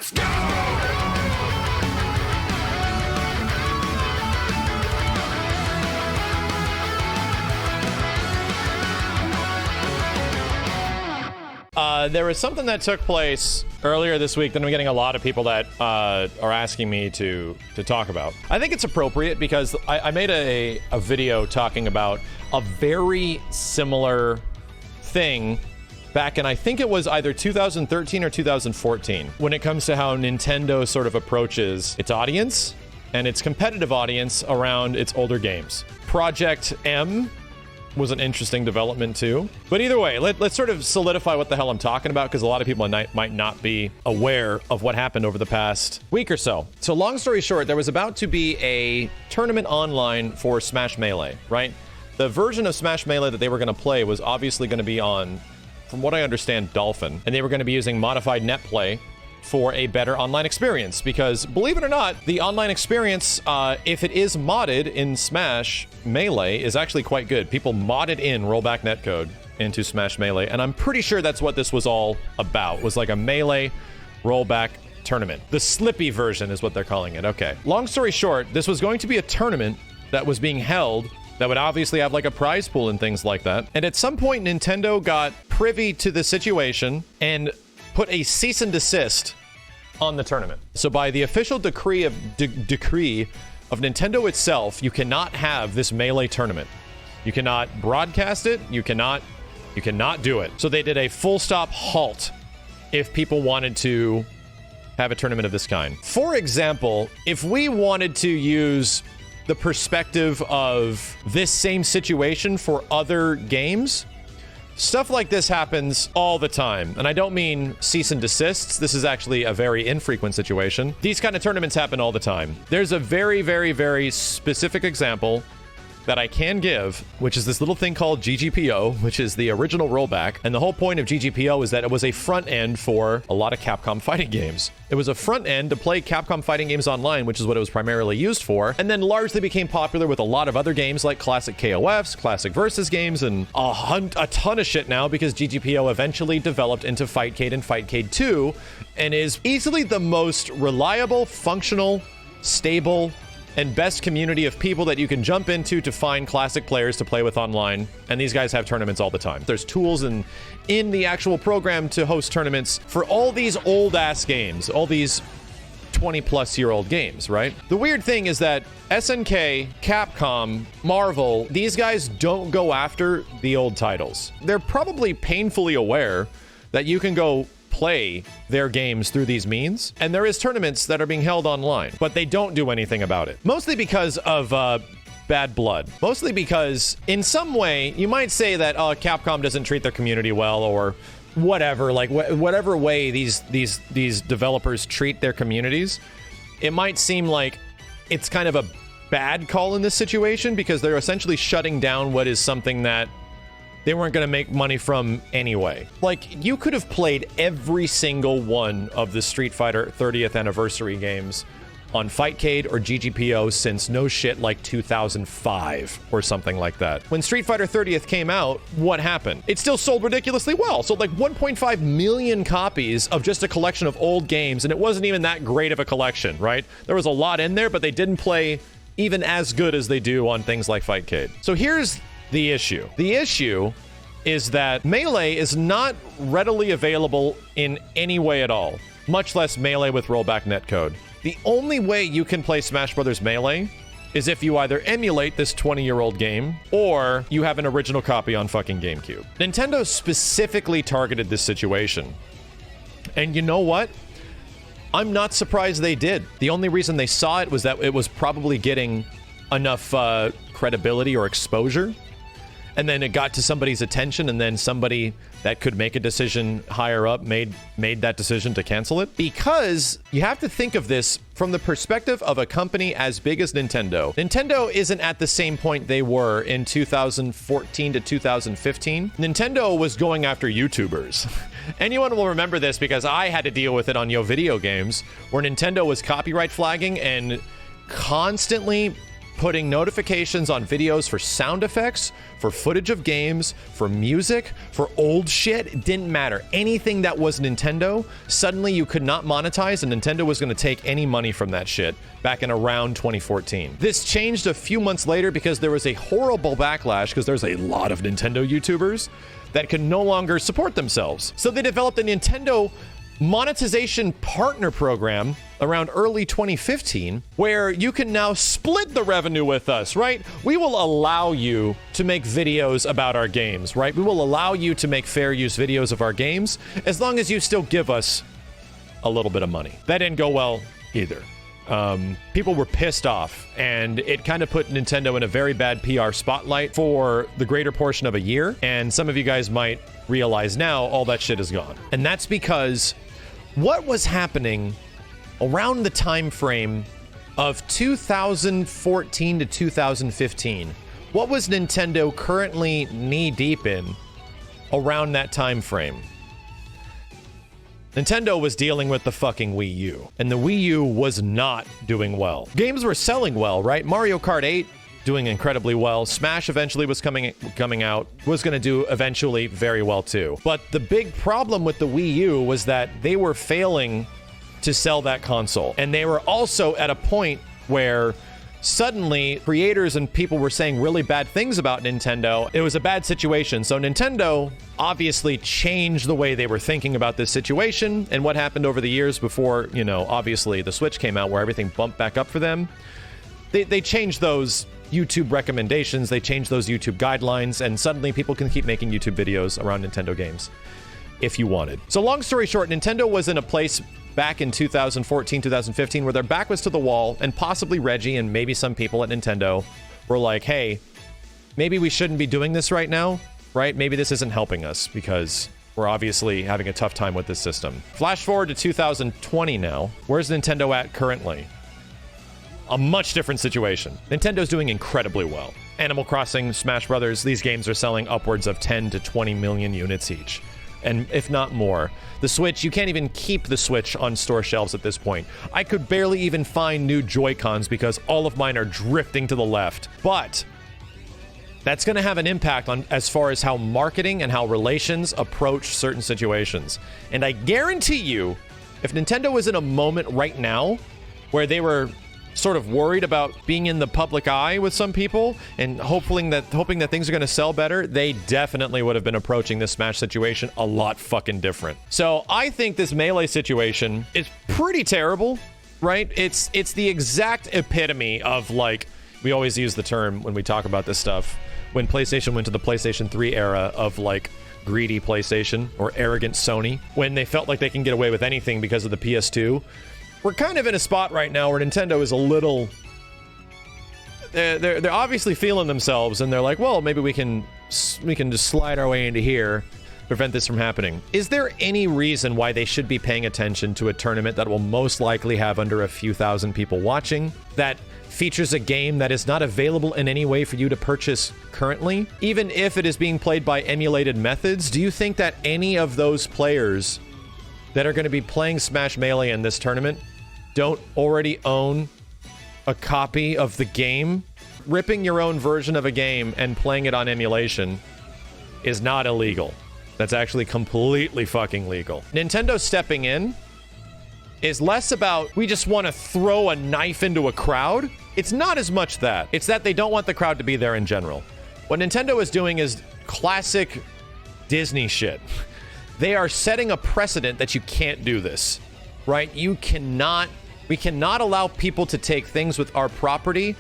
Let's go! There was something that took place earlier this week that I'm getting a lot of people that are asking me to talk about. I think it's appropriate because I made a video talking about a very similar thing back in, I think it was either 2013 or 2014, when it comes to how Nintendo sort of approaches its audience and its competitive audience around its older games. Project M was an interesting development too. But either way, let's sort of solidify what the hell I'm talking about, because a lot of people might not be aware of what happened over the past week or so. So long story short, there was about to be a tournament online for Smash Melee, right? The version of Smash Melee that they were going to play was obviously going to be on, from what I understand, Dolphin. And they were going to be using modified net play for a better online experience, because believe it or not, the online experience, if it is modded in Smash Melee, is actually quite good. People modded in rollback netcode into Smash Melee, and I'm pretty sure that's what this was all about. It was like a Melee rollback tournament. The Slippy version is what they're calling it. Okay. Long story short, this was going to be a tournament that was being held that would obviously have like a prize pool and things like that. And at some point, Nintendo got privy to the situation and put a cease and desist on the tournament. So by the official decree of Nintendo itself, you cannot have this Melee tournament. You cannot broadcast it. You cannot do it. So they did a full stop halt if people wanted to have a tournament of this kind. For example, if we wanted to use the perspective of this same situation for other games, stuff like this happens all the time. And I don't mean cease and desists. This is actually a very infrequent situation. These kind of tournaments happen all the time. There's a very, very, very specific example that I can give, which is this little thing called GGPO, which is the original rollback. And the whole point of GGPO is that it was a front end for a lot of Capcom fighting games. It was a front end to play Capcom fighting games online, which is what it was primarily used for, and then largely became popular with a lot of other games like classic KOFs, classic versus games, and a ton of shit now, because GGPO eventually developed into Fightcade and Fightcade 2, and is easily the most reliable, functional, stable, and best community of people that you can jump into to find classic players to play with online. And these guys have tournaments all the time. There's tools in the actual program to host tournaments for all these old ass games, all these 20-plus-year-old games, right? The weird thing is that SNK, Capcom, Marvel, these guys don't go after the old titles. They're probably painfully aware that you can go play their games through these means, and there is tournaments that are being held online, but they don't do anything about it. Mostly because of bad blood. Mostly because in some way you might say that Capcom doesn't treat their community well, or whatever, like whatever way these developers treat their communities. It might seem like it's kind of a bad call in this situation, because they're essentially shutting down what is something that they weren't going to make money from anyway. Like, you could have played every single one of the Street Fighter 30th anniversary games on Fightcade or GGPO since no shit like 2005 or something like that. When Street Fighter 30th came out, what happened? It still sold ridiculously well. Sold like 1.5 million copies of just a collection of old games, and it wasn't even that great of a collection, right? There was a lot in there, but they didn't play even as good as they do on things like Fightcade. So here's the issue. The issue is that Melee is not readily available in any way at all, much less Melee with rollback netcode. The only way you can play Smash Bros. Melee is if you either emulate this 20-year-old game or you have an original copy on fucking GameCube. Nintendo specifically targeted this situation. And you know what? I'm not surprised they did. The only reason they saw it was that it was probably getting enough credibility or exposure. And then it got to somebody's attention, and then somebody that could make a decision higher up made that decision to cancel it. Because you have to think of this from the perspective of a company as big as Nintendo. Nintendo isn't at the same point they were in 2014 to 2015. Nintendo was going after YouTubers. Anyone will remember this because I had to deal with it on Yo Video Games, where Nintendo was copyright flagging and constantly putting notifications on videos for sound effects, for footage of games, for music, for old shit. It didn't matter. Anything that was Nintendo, suddenly you could not monetize, and Nintendo was going to take any money from that shit back in around 2014. This changed a few months later because there was a horrible backlash because there's a lot of Nintendo YouTubers that could no longer support themselves. So they developed a Nintendo monetization partner program around early 2015 where you can now split the revenue with us, right? We will allow you to make videos about our games, right? We will allow you to make fair use videos of our games as long as you still give us a little bit of money. That didn't go well either. People were pissed off, and it kind of put Nintendo in a very bad PR spotlight for the greater portion of a year. And some of you guys might realize now all that shit is gone. And that's because what was happening around the time frame of 2014 to 2015, what was Nintendo currently knee-deep in around that time frame? Nintendo was dealing with the fucking Wii U, and the Wii U was not doing well. Games were selling well, right? Mario Kart 8 doing incredibly well. Smash eventually was coming out, was going to do eventually very well too. But the big problem with the Wii U was that they were failing to sell that console. And they were also at a point where suddenly creators and people were saying really bad things about Nintendo. It was a bad situation. So Nintendo obviously changed the way they were thinking about this situation. And what happened over the years before, you know, obviously the Switch came out where everything bumped back up for them. They changed those YouTube recommendations, they changed those YouTube guidelines, and suddenly people can keep making YouTube videos around Nintendo games if you wanted. So long story short, Nintendo was in a place back in 2014, 2015, where their back was to the wall, and possibly Reggie and maybe some people at Nintendo were like, hey, maybe we shouldn't be doing this right now, right? Maybe this isn't helping us because we're obviously having a tough time with this system. Flash forward to 2020 now. Where's Nintendo at currently? A much different situation. Nintendo's doing incredibly well. Animal Crossing, Smash Brothers, these games are selling upwards of 10 to 20 million units each, and if not more. The Switch, you can't even keep the Switch on store shelves at this point. I could barely even find new Joy-Cons because all of mine are drifting to the left. But that's going to have an impact on as far as how marketing and how relations approach certain situations. And I guarantee you, if Nintendo was in a moment right now where they were sort of worried about being in the public eye with some people and hoping that things are going to sell better, they definitely would have been approaching this Smash situation a lot fucking different. So I think this Melee situation is pretty terrible, right? It's the exact epitome of, like, we always use the term when we talk about this stuff, when PlayStation went to the PlayStation 3 era of, like, greedy PlayStation or arrogant Sony, when they felt like they can get away with anything because of the PS2. We're kind of in a spot right now where Nintendo is a little... They're obviously feeling themselves, and they're like, well, maybe we can just slide our way into here, prevent this from happening. Is there any reason why they should be paying attention to a tournament that will most likely have under a few thousand people watching, that features a game that is not available in any way for you to purchase currently? Even if it is being played by emulated methods, do you think that any of those players that are going to be playing Smash Melee in this tournament don't already own a copy of the game? Ripping your own version of a game and playing it on emulation is not illegal. That's actually completely fucking legal. Nintendo stepping in is less about, we just want to throw a knife into a crowd. It's not as much that. It's that they don't want the crowd to be there in general. What Nintendo is doing is classic Disney shit. They are setting a precedent that you can't do this, right? We cannot allow people to take things with our property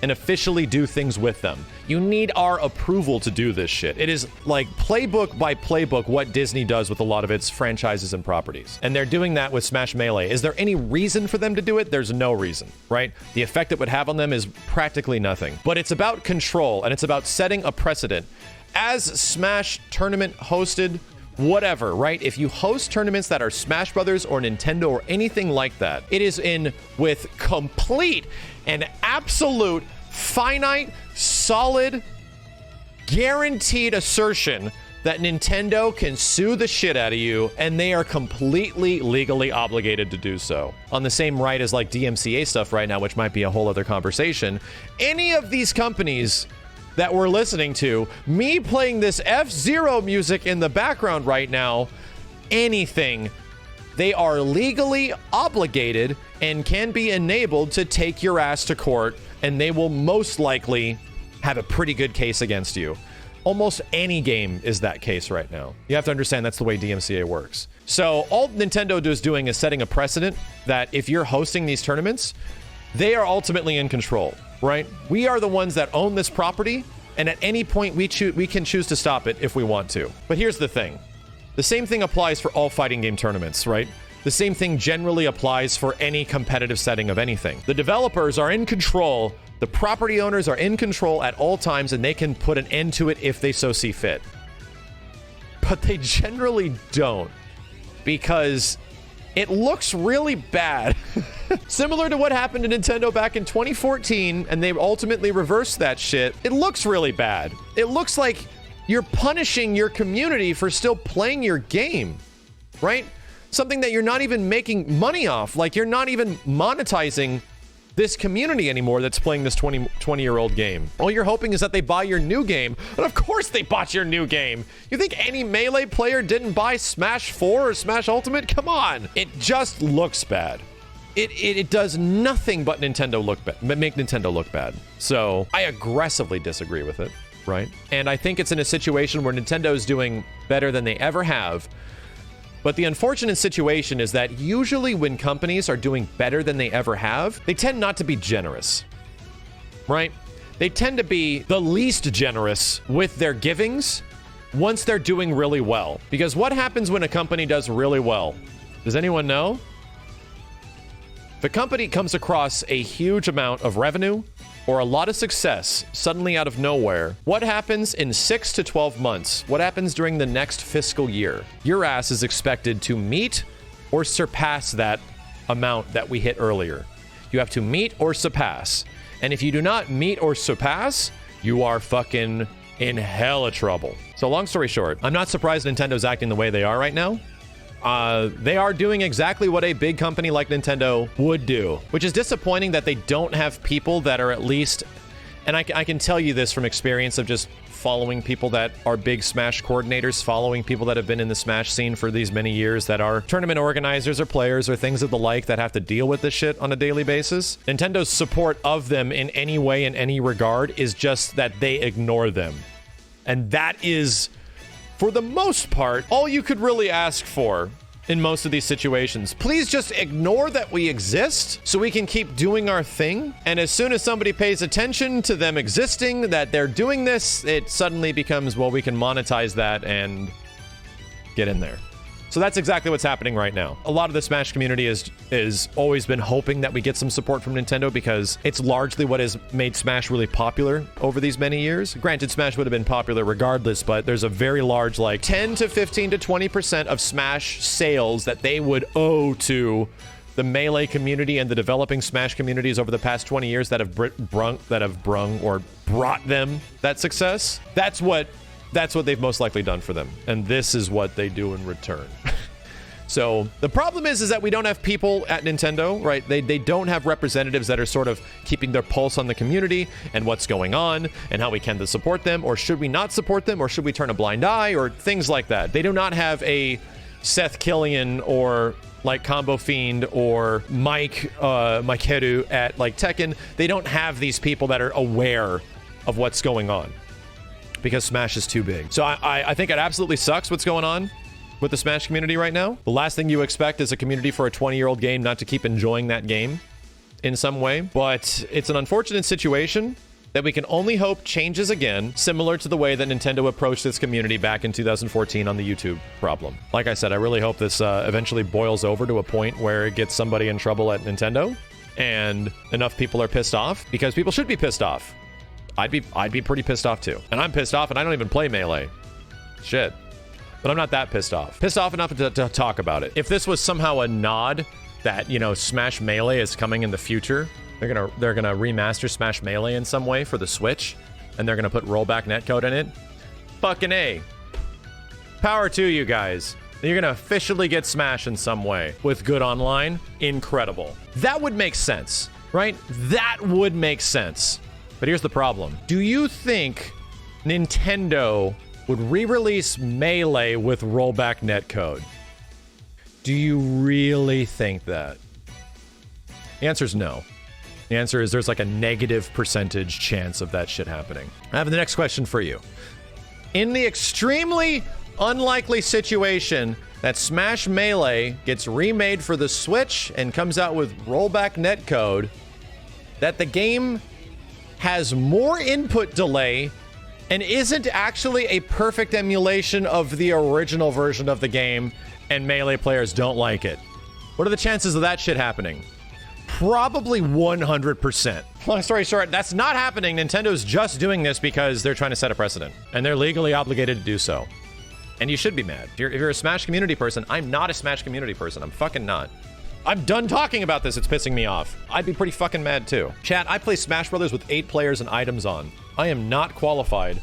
and officially do things with them. You need our approval to do this shit. It is like playbook by playbook what Disney does with a lot of its franchises and properties. And they're doing that with Smash Melee. Is there any reason for them to do it? There's no reason, right? The effect it would have on them is practically nothing. But it's about control, and it's about setting a precedent. As Smash tournament hosted, whatever, right? If you host tournaments that are Smash Brothers or Nintendo or anything like that, it is in with complete and absolute, finite, solid, guaranteed assertion that Nintendo can sue the shit out of you, and they are completely legally obligated to do so. On the same right as like DMCA stuff right now, which might be a whole other conversation. Any of these companies that we're listening to, me playing this F-Zero music in the background right now, anything, they are legally obligated and can be enabled to take your ass to court, and they will most likely have a pretty good case against you. Almost any game is that case right now. You have to understand that's the way DMCA works. So all Nintendo is doing is setting a precedent that if you're hosting these tournaments, they are ultimately in control, right? We are the ones that own this property, and at any point we can choose to stop it if we want to. But here's the thing. The same thing applies for all fighting game tournaments, right? The same thing generally applies for any competitive setting of anything. The developers are in control. The property owners are in control at all times, and they can put an end to it if they so see fit. But they generally don't, because it looks really bad. Similar to what happened to Nintendo back in 2014, and they ultimately reversed that shit. It looks really bad. It looks like you're punishing your community for still playing your game, right? Something that you're not even making money off. Like, you're not even monetizing this community anymore that's playing this 20-year-old game. All you're hoping is that they buy your new game. And of course they bought your new game. You think any Melee player didn't buy Smash 4 or Smash Ultimate? Come on. It just looks bad. It does nothing but make Nintendo look bad. So I aggressively disagree with it, right? And I think it's in a situation where Nintendo is doing better than they ever have. But the unfortunate situation is that usually when companies are doing better than they ever have, they tend not to be generous, right? They tend to be the least generous with their givings once they're doing really well. Because what happens when a company does really well? Does anyone know? If a company comes across a huge amount of revenue or a lot of success suddenly out of nowhere, what happens in 6 to 12 months? What happens during the next fiscal year? Your ass is expected to meet or surpass that amount that we hit earlier. You have to meet or surpass. And if you do not meet or surpass, you are fucking in hella trouble. So long story short, I'm not surprised Nintendo's acting the way they are right now. They are doing exactly what a big company like Nintendo would do, which is disappointing that they don't have people that are at least, and I can tell you this from experience of just following people that are big Smash coordinators, following people that have been in the Smash scene for these many years that are tournament organizers or players or things of the like that have to deal with this shit on a daily basis. Nintendo's support of them in any way, in any regard, is just that they ignore them. And that is, for the most part, all you could really ask for in most of these situations. Please just ignore that we exist so we can keep doing our thing. And as soon as somebody pays attention to them existing, that they're doing this, it suddenly becomes, well, we can monetize that and get in there. So that's exactly what's happening right now. A lot of the Smash community is always been hoping that we get some support from Nintendo because it's largely what has made Smash really popular over these many years. Granted, Smash would have been popular regardless, but there's a very large, like 10 to 15 to 20% of Smash sales that they would owe to the Melee community and the developing Smash communities over the past 20 years that have brought them that success. That's what they've most likely done for them. And this is what they do in return. So the problem is that we don't have people at Nintendo, right? They don't have representatives that are sort of keeping their pulse on the community and what's going on and how we can support them, or should we not support them, or should we turn a blind eye, or things like that. They do not have a Seth Killian or like Combo Fiend or Mike Heru at like Tekken. They don't have these people that are aware of what's going on, because Smash is too big. So I think it absolutely sucks what's going on with the Smash community right now. The last thing you expect is a community for a 20-year-old game not to keep enjoying that game in some way. But it's an unfortunate situation that we can only hope changes again, similar to the way that Nintendo approached this community back in 2014 on the YouTube problem. Like I said, I really hope this eventually boils over to a point where it gets somebody in trouble at Nintendo and enough people are pissed off, because people should be pissed off. I'd be pretty pissed off too. And I'm pissed off and I don't even play Melee. Shit. But I'm not that pissed off. Pissed off enough to talk about it. If this was somehow a nod that, you know, Smash Melee is coming in the future, they're gonna remaster Smash Melee in some way for the Switch, and they're gonna put rollback netcode in it. Fucking A. Power to you guys. You're going to officially get Smash in some way with good online. Incredible. That would make sense, right? That would make sense. But here's the problem. Do you think Nintendo would re-release Melee with rollback netcode? Do you really think that? The answer is no. The answer is there's like a negative percentage chance of that shit happening. I have the next question for you. In the extremely unlikely situation that Smash Melee gets remade for the Switch and comes out with rollback netcode, that the game has more input delay and isn't actually a perfect emulation of the original version of the game, and Melee players don't like it. What are the chances of that shit happening? Probably 100%. Long story short, that's not happening. Nintendo's just doing this because they're trying to set a precedent, and they're legally obligated to do so. And you should be mad. If you're a Smash community person, I'm not a Smash community person. I'm fucking not. I'm done talking about this. It's pissing me off. I'd be pretty fucking mad too. Chat, I play Smash Brothers with 8 players and items on. I am not qualified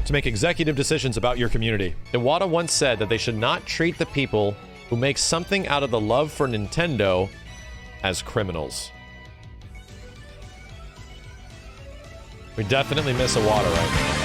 to make executive decisions about your community. Iwata once said that they should not treat the people who make something out of the love for Nintendo as criminals. We definitely miss Iwata right now.